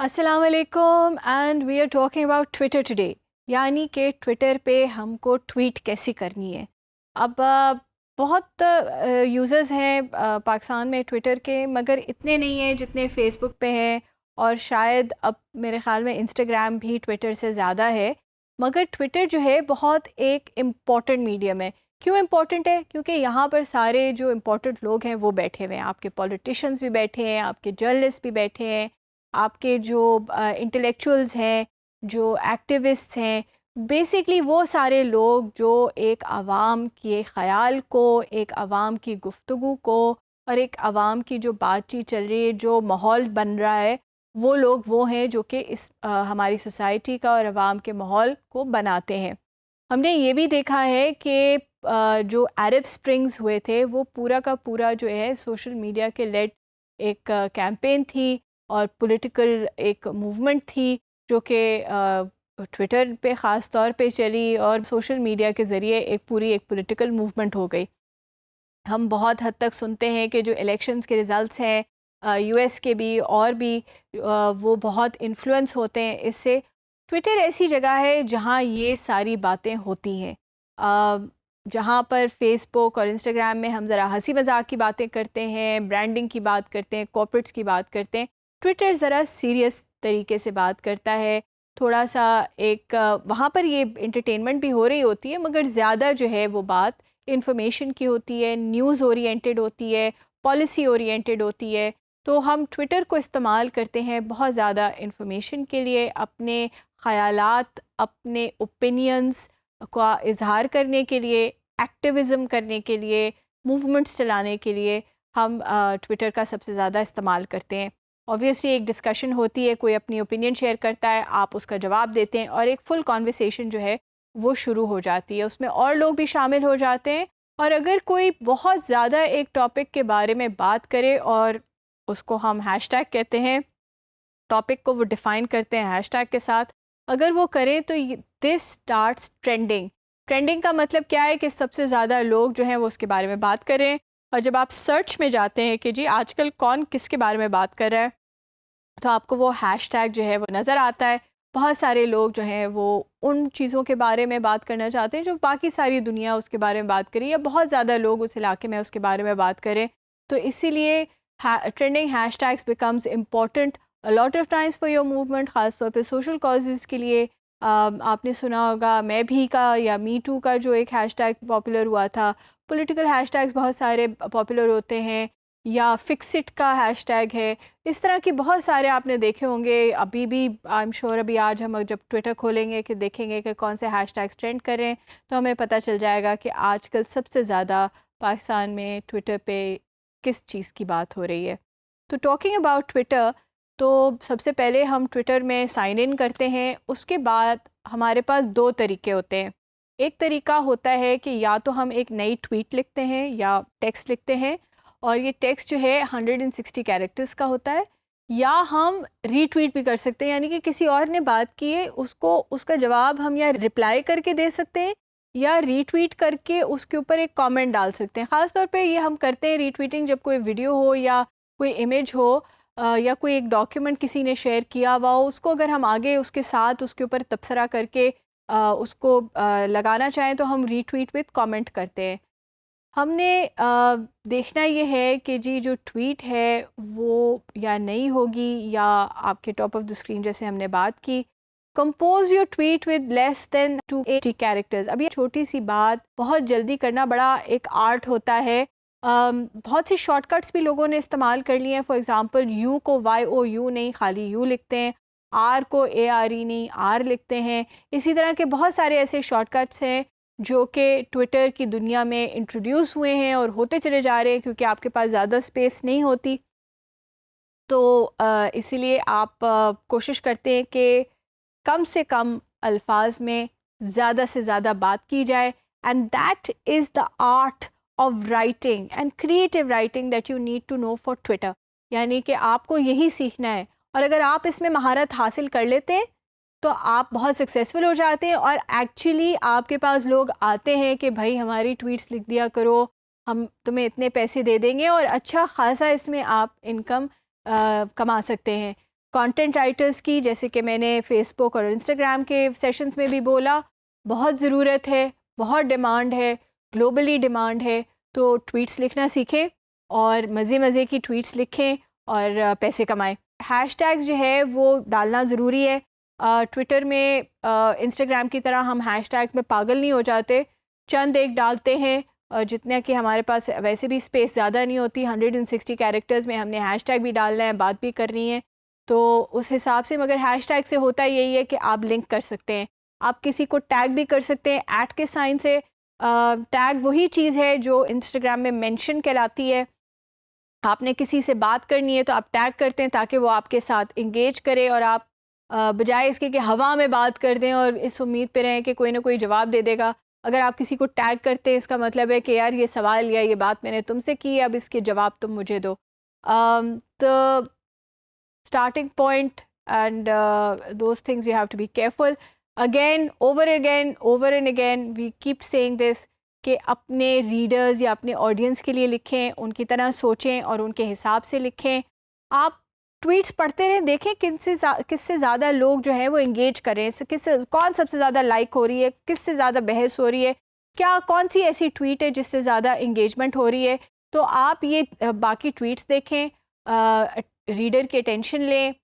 अस्सलाम वालेकुम and we are talking about Twitter today. यानी कि ट्विटर पे हमको ट्वीट कैसी करनी है। अब बहुत यूज़र्स हैं पाकिस्तान में ट्विटर के, मगर इतने नहीं हैं जितने फ़ेसबुक पे हैं, और शायद अब मेरे ख़्याल में इंस्टाग्राम भी ट्विटर से ज़्यादा है। मगर ट्विटर जो है बहुत एक इम्पॉर्टेंट मीडियम है। क्यों इम्पॉर्टेंट है? क्योंकि यहाँ पर सारे जो इम्पोर्टेंट लोग हैं वो बैठे हुए हैं। आपके पॉलिटिशियंस भी बैठे हैं, आपके जर्नलिस्ट भी बैठे हैं, आपके जो इंटेलेक्चुअल्स हैं, जो एक्टिविस्ट्स हैं, बेसिकली वो सारे लोग जो एक आवाम के ख़याल को, एक आवाम की गुफ्तगू को और एक आवाम की जो बातचीत चल रही है, जो माहौल बन रहा है, वो लोग वो हैं जो कि इस हमारी सोसाइटी का और आवाम के माहौल को बनाते हैं। हमने ये भी देखा है कि जो अरब स्प्रिंग्स हुए थे वो पूरा का पूरा जो है सोशल मीडिया के लेड एक कैंपेन थी और पॉलिटिकल एक मूवमेंट थी, जो कि ट्विटर पे ख़ास तौर पे चली और सोशल मीडिया के ज़रिए एक पूरी एक पॉलिटिकल मूवमेंट हो गई। हम बहुत हद तक सुनते हैं कि जो इलेक्शंस के रिज़ल्ट्स हैं यूएस के भी और भी वो बहुत इन्फ्लुएंस होते हैं इससे। ट्विटर ऐसी जगह है जहाँ ये सारी बातें होती हैं। जहाँ पर फेसबुक और इंस्टाग्राम में हम ज़रा हंसी मजाक की बातें करते हैं, ब्रांडिंग की बात करते हैं, कॉर्पोरेट्स की बात करते हैं, ट्विटर ज़रा सीरियस तरीके से बात करता है। थोड़ा सा एक वहाँ पर ये इंटरटेनमेंट भी हो रही होती है, मगर ज़्यादा जो है वो बात इंफॉर्मेशन की होती है, न्यूज़ ओरिएंटेड होती है, पॉलिसी ओरिएंटेड होती है। तो हम ट्विटर को इस्तेमाल करते हैं बहुत ज़्यादा इंफॉर्मेशन के लिए, अपने ख़यालात, अपने ओपिनियंस का इजहार करने के लिए, एक्टिविज़म करने के लिए, मूवमेंट्स चलाने के लिए हम ट्विटर का सबसे ज़्यादा इस्तेमाल करते हैं। ऑब्वियसली एक डिस्कशन होती है, कोई अपनी ओपिनियन शेयर करता है, आप उसका जवाब देते हैं और एक फुल कॉन्वर्सेशन जो है वो शुरू हो जाती है। उसमें और लोग भी शामिल हो जाते हैं, और अगर कोई बहुत ज़्यादा एक टॉपिक के बारे में बात करे और उसको हम हैशटैग कहते हैं, टॉपिक को वो डिफ़ाइन करते हैं हैशटैग के साथ, अगर वो करें तो दिस स्टार्ट्स ट्रेंडिंग। ट्रेंडिंग का मतलब क्या है कि सबसे ज़्यादा लोग जो हैं वो उसके बारे में बात करें। और जब आप सर्च में जाते हैं कि जी आजकल कौन किसके बारे में बात कर रहा है, तो आपको वो हैशटैग जो है वो नज़र आता है। बहुत सारे लोग जो हैं वो उन चीज़ों के बारे में बात करना चाहते हैं जो बाकी सारी दुनिया उसके बारे में बात करें, या बहुत ज़्यादा लोग उस इलाके में उसके बारे में बात करें। तो इसीलिए trending hashtags becomes important a lot of times for your movement, ख़ास तौर पे सोशल कॉजेज़ के लिए। आपने सुना होगा मैं भी का या मी टू का जो एक हैशटैग पॉपुलर हुआ था। पॉलिटिकल हैशटैग्स बहुत सारे पॉपुलर होते हैं, या फिक्सिट का हैशटैग है। इस तरह के बहुत सारे आपने देखे होंगे। अभी भी आई एम श्योर अभी आज हम जब ट्विटर खोलेंगे कि देखेंगे कि कौन से हैशटैग्स ट्रेंड कर रहे हैं, तो हमें पता चल जाएगा कि आजकल सबसे ज़्यादा पाकिस्तान में ट्विटर पे किस चीज़ की बात हो रही है। तो टॉकिंग अबाउट ट्विटर, तो सबसे पहले हम ट्विटर में साइन इन करते हैं। उसके बाद हमारे पास दो तरीके होते हैं। एक तरीका होता है कि या तो हम एक नई ट्वीट लिखते हैं या टेक्स्ट लिखते हैं, और ये टेक्स्ट जो है 160 कैरेक्टर्स का होता है, या हम रीट्वीट भी कर सकते हैं, यानी कि किसी और ने बात की है उसको उसका जवाब हम या रिप्लाई करके दे सकते हैं, या रीट्वीट करके उसके ऊपर एक कमेंट डाल सकते हैं। ख़ास तौर पे ये हम करते हैं रीट्वीटिंग जब कोई वीडियो हो या कोई इमेज हो, या कोई एक डॉक्यूमेंट किसी ने शेयर किया हुआ हो, उसको अगर हम आगे उसके साथ उसके ऊपर तबसरा करके उसको लगाना चाहें तो हम रीट्वीट विद कमेंट करते हैं। हमने देखना ये है कि जी जो ट्वीट है वो या नई होगी या आपके टॉप ऑफ द स्क्रीन जैसे हमने बात की। Compose your tweet with less than 280 characters. अब ये छोटी सी बात बहुत जल्दी करना बड़ा एक आर्ट होता है। बहुत सी शॉर्टकट्स भी लोगों ने इस्तेमाल कर लिए हैं। फॉर एग्जांपल यू को YOU नहीं, खाली यू लिखते हैं। आर को ARE नहीं, आर लिखते हैं। इसी तरह के बहुत सारे ऐसे शॉर्टकट्स हैं जो कि ट्विटर की दुनिया में इंट्रोड्यूस हुए हैं और होते चले जा रहे हैं, क्योंकि आपके पास ज़्यादा स्पेस नहीं होती। तो इसीलिए आप कोशिश करते हैं कि कम से कम अल्फाज में ज़्यादा से ज़्यादा बात की जाए। And that is the art of writing and creative writing that you need to know for Twitter. यानी कि आपको यही सीखना है, और अगर आप इसमें महारत हासिल कर लेते हैं तो आप बहुत सक्सेसफुल हो जाते हैं, और एक्चुअली आपके पास लोग आते हैं कि भाई हमारी ट्वीट्स लिख दिया करो, हम तुम्हें इतने पैसे दे देंगे, और अच्छा खासा इसमें आप इनकम कमा सकते हैं। कंटेंट राइटर्स की, जैसे कि मैंने फेसबुक और इंस्टाग्राम के सेशंस में भी बोला, बहुत ज़रूरत है, बहुत डिमांड है, ग्लोबली डिमांड है। तो ट्वीट्स लिखना सीखें और मज़े मज़े की ट्वीट्स लिखें और पैसे कमाएं। हैशटैग्स जो है वो डालना ज़रूरी है। ट्विटर में इंस्टाग्राम की तरह हम हैशटैग्स में पागल नहीं हो जाते, चंद एक डालते हैं, जितने कि हमारे पास वैसे भी स्पेस ज़्यादा नहीं होती। 160 कैरेक्टर्स में हमने हैशटैग भी डालना है, बात भी करनी है, तो उस हिसाब से। मगर हैशटैग से होता यही है कि आप लिंक कर सकते हैं, आप किसी को टैग भी कर सकते हैं ऐट के साइन से। टैग वही चीज़ है जो इंस्टाग्राम में मेंशन कहलाती है। आपने किसी से बात करनी है तो आप टैग करते हैं ताकि वो आपके साथ इंगेज करे, और आप बजाय इसके कि हवा में बात कर दें और इस उम्मीद पे रहें कि कोई ना कोई जवाब दे देगा। अगर आप किसी को टैग करते हैं, इसका मतलब है कि यार ये सवाल या ये बात मैंने तुमसे की, अब इसके जवाब तुम मुझे दो। तो starting point and those things you have to be careful. Again, over and again, we keep saying this कि अपने रीडर्स या अपने ऑडियंस के लिए लिखें, उनकी तरह सोचें और उनके हिसाब से लिखें। आप ट्वीट्स पढ़ते रहें, देखें किससे ज़्यादा लोग जो है वो इंगेज करें, किससे कौन सबसे ज़्यादा लाइक हो रही है, किससे ज़्यादा बहस हो रही है, क्या कौन सी ऐसी ट्वीट है जिससे ज़्यादा इंगेजमेंट हो रही है। तो आप ये बाकी ट्वीट्स देखें, रीडर की अटेंशन लें।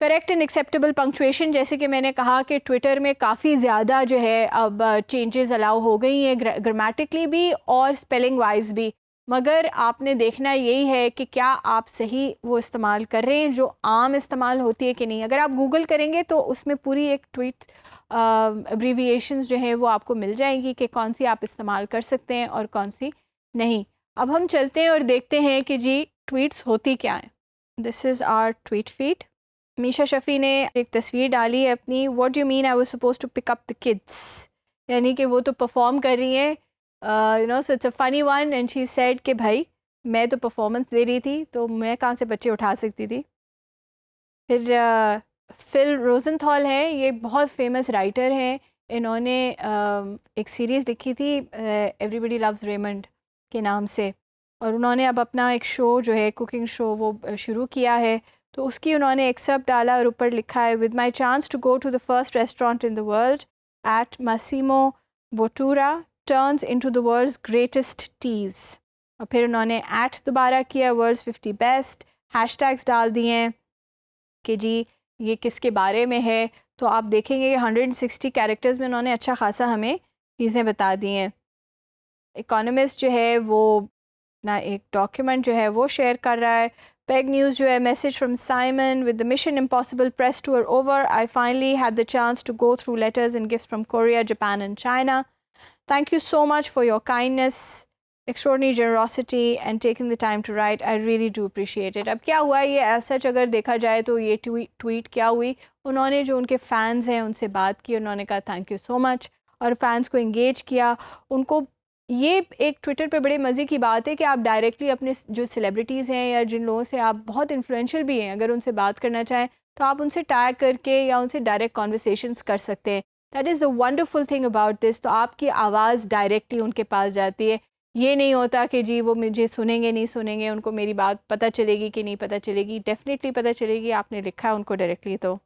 करेक्ट एंड एक्सेप्टेबल पंक्चुएशन, जैसे कि मैंने कहा कि ट्विटर में काफ़ी ज़्यादा जो है अब चेंजेस अलाउ हो गई हैं, ग्रामेटिकली भी और स्पेलिंग वाइज भी। मगर आपने देखना यही है कि क्या आप सही वो इस्तेमाल कर रहे हैं जो आम इस्तेमाल होती है कि नहीं। अगर आप गूगल करेंगे तो उसमें पूरी एक ट्वीट अब्रीविएशंस जो है वो आपको मिल जाएंगी कि कौन सी आप इस्तेमाल कर सकते हैं और कौन सी नहीं। अब हम चलते हैं और देखते हैं कि जी ट्वीट्स होती क्या हैं। This is our tweet feed. Meesha Shafi ने एक तस्वीर डाली है अपनी, what do you mean I was supposed to pick up the kids, यानी कि वो तो परफॉर्म कर रही हैं, you know, so it's a funny one. And she said कि भाई मैं तो परफॉर्मेंस दे रही थी तो मैं कहाँ से बच्चे उठा सकती थी। फिर फिल रोजनथॉल हैं, ये बहुत फेमस राइटर हैं। इन्होंने एक सीरीज़ लिखी थी एवरीबडी लव्स रेमंड के नाम से, और उन्होंने अब अपना एक शो जो है कुकिंग शो वो शुरू किया है। तो उसकी उन्होंने एक्सेप्ट डाला और ऊपर लिखा है, with my chance to go to the first restaurant in the world at Massimo Bottura turns into the world's greatest teas. और फिर उन्होंने ऐट दोबारा किया, वर्ल्ड्स 50 बेस्ट, हैशटैग्स डाल दिए हैं कि जी ये किसके बारे में है। तो आप देखेंगे कि 160 कैरेक्टर्स में उन्होंने अच्छा खासा हमें चीज़ें बता दी हैं। इकोनॉमिस्ट जो है वो ना एक डॉक्यूमेंट जो है वो शेयर कर रहा है। पेग न्यूज़ जो है, message from Simon, with the mission impossible press tour over I finally had the chance to go through letters and gifts from Korea, Japan and China. Thank you so much for your kindness, extraordinary generosity and taking the time to write. I really do appreciate it. अब क्या हुआ ये as such अगर देखा जाए तो ये tweet क्या हुई, उन्होंने जो उनके फ़ैन्स हैं उनसे बात की, उन्होंने कहा थैंक यू सो मच और फैंस को इंगेज किया। उनको ये एक ट्विटर पे बड़े मज़े की बात है कि आप डायरेक्टली अपने जो सेलिब्रिटीज़ हैं या जिन लोगों से आप बहुत इन्फ्लुएंशियल भी हैं, अगर उनसे बात करना चाहें तो आप उनसे टैग करके या उनसे डायरेक्ट कॉन्वर्सेशंस कर सकते हैं। That is the wonderful thing about this. तो आपकी आवाज़ डायरेक्टली उनके पास जाती है। ये नहीं होता कि जी वो मुझे सुनेंगे नहीं सुनेंगे, उनको मेरी बात पता चलेगी कि नहीं पता चलेगी। डेफिनेटली पता चलेगी, आपने लिखा है उनको डायरेक्टली। तो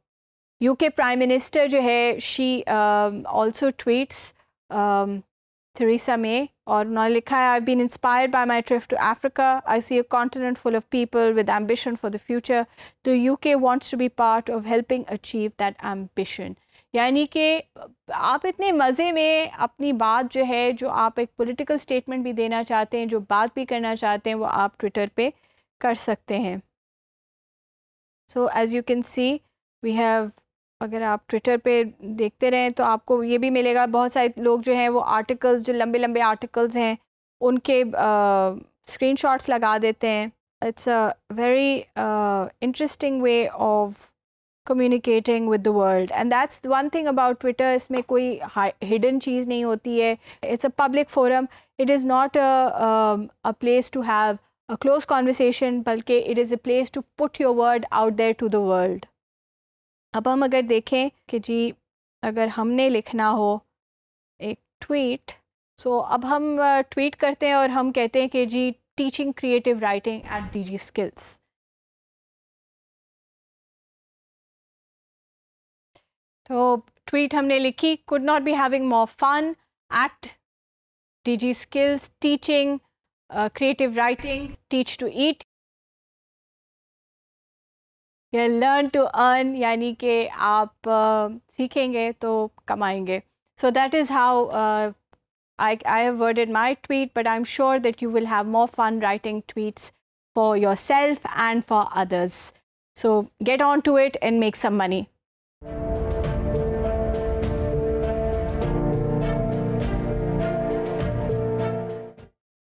यूके प्राइम मिनिस्टर जो है she also tweets Theresa May, और उन्होंने लिखा है, I been inspired by my trip to Africa, I see a continent full of people with ambition for the future, the UK wants to be part of helping achieve that ambition. यानी कि आप इतने मज़े में अपनी बात जो है, जो आप एक पॉलिटिकल स्टेटमेंट भी देना चाहते हैं, जो बात भी करना चाहते हैं, वो आप ट्विटर पे कर सकते हैं। So as you can see we have, अगर आप ट्विटर पे देखते रहें तो आपको ये भी मिलेगा, बहुत सारे लोग जो हैं वो आर्टिकल्स, जो लंबे लंबे आर्टिकल्स हैं उनके स्क्रीनशॉट्स लगा देते हैं। It's a very interesting way of communicating with the world, and that's the one thing about Twitter, इसमें कोई hidden चीज़ नहीं होती है। It's a public forum, it is not a place to have a close conversation, बल्कि it is a place to put your word out there to the world। अब हम अगर देखें कि जी अगर हमने लिखना हो एक ट्वीट, सो अब हम ट्वीट करते हैं और हम कहते हैं कि जी teaching creative writing at DigiSkills। तो ट्वीट हमने लिखी, could not be having more fun at DigiSkills teaching creative writing, teach to eat. या learn to earn यानी कि आप सीखेंगे तो कमाएंगे. So that is how I have worded my tweet, but I'm sure that you will have more fun writing tweets for yourself and for others. So get on to it and make some money.